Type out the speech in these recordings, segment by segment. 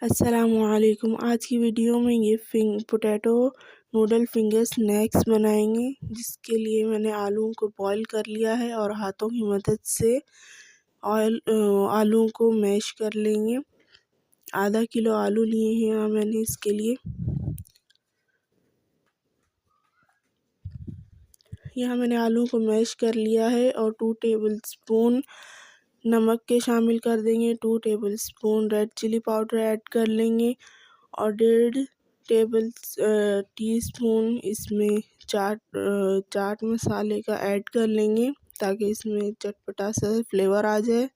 अस्सलामुअलैकुम। आज की वीडियो में ये पोटैटो नूडल फिंगर स्नैक्स बनाएंगे, जिसके लिए मैंने आलूओं को बॉईल कर लिया है और हाथों की मदद से आलूओं को मैश कर लेंगे। आधा किलो आलू लिए हैं यहाँ मैंने इसके लिए। यहाँ मैंने आलू को मैश कर लिया है और 2 टेबलस्पून नमक के शामिल कर देंगे, 2 tablespoon red chilli powder add कर लेंगे और 1.5 टीस्पून इसमें चाट मसाले का ऐड कर लेंगे ताकि इसमें चटपटा सा फ्लेवर आ जाए।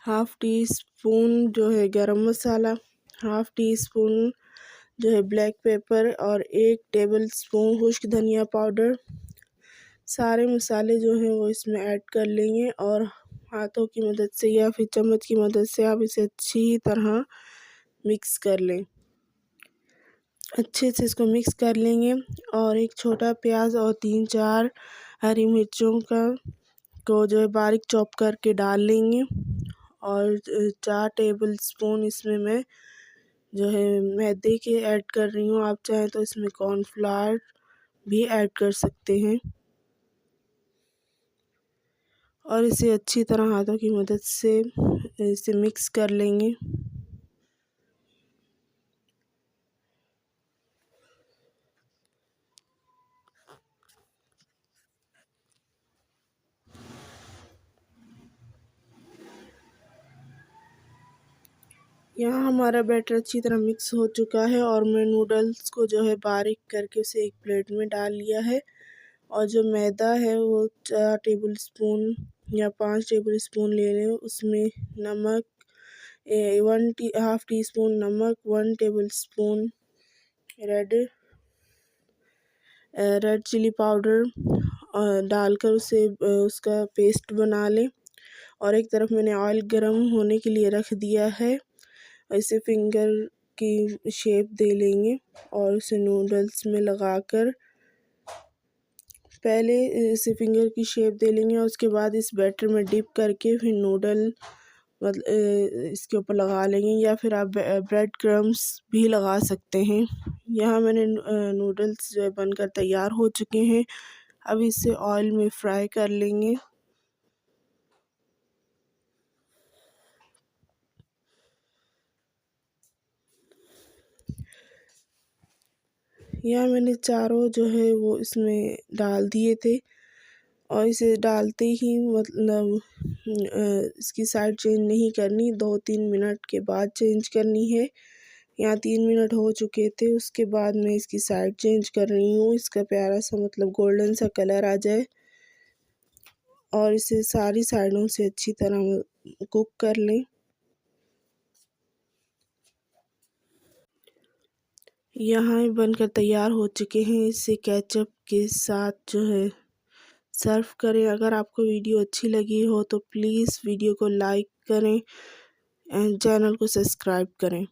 हाफ़ टी स्पून जो है गरम मसाला, हाफ़ टी स्पून जो है ब्लैक पेपर और 1 टेबलस्पून खुश्क धनिया पाउडर। सारे मसाले जो हैं वो इसमें ऐड कर लेंगे और हाथों की मदद से या फिर चम्मच की मदद से आप इसे अच्छी तरह मिक्स कर लें। अच्छे से इसको मिक्स कर लेंगे और एक छोटा प्याज और 3-4 हरी मिर्चों को जो है बारीक चॉप करके डाल लेंगे और 4 टेबलस्पून इसमें मैं जो है मैदे के ऐड कर रही हूँ। आप चाहें तो इसमें कॉर्नफ्लावर भी ऐड कर सकते हैं और इसे अच्छी तरह हाथों की मदद से इसे मिक्स कर लेंगे। यहाँ हमारा बैटर अच्छी तरह मिक्स हो चुका है और मैं नूडल्स को जो है बारीक करके उसे एक प्लेट में डाल लिया है और जो मैदा है वो 4 टेबलस्पून या 5 टेबलस्पून ले लें। उसमें नमक 1/2 टीस्पून नमक, 1 टेबलस्पून रेड चिली पाउडर डालकर उसे उसका पेस्ट बना लें। और एक तरफ मैंने ऑयल गरम होने के लिए रख दिया है। इसे फिंगर की शेप दे लेंगे और उसे नूडल्स में लगाकर पहले इसे फिंगर की शेप दे लेंगे और उसके बाद इस बैटर में डिप करके फिर नूडल इसके ऊपर लगा लेंगे या फिर आप ब्रेड क्रम्स भी लगा सकते हैं। यहाँ मैंने नूडल्स जो है बनकर तैयार हो चुके हैं। अब इसे ऑयल में फ्राई कर लेंगे। यहाँ मैंने चारों जो है वो इसमें डाल दिए थे और इसे डालते ही मतलब इसकी साइड चेंज नहीं करनी, 2-3 मिनट के बाद चेंज करनी है। यहाँ 3 मिनट हो चुके थे, उसके बाद मैं इसकी साइड चेंज कर रही हूँ। इसका प्यारा सा मतलब गोल्डन सा कलर आ जाए और इसे सारी साइडों से अच्छी तरह कुक कर लें। यहाँ बनकर तैयार हो चुके हैं। इसे केचप के साथ जो है सर्व करें। अगर आपको वीडियो अच्छी लगी हो तो प्लीज़ वीडियो को लाइक करें एंड चैनल को सब्सक्राइब करें।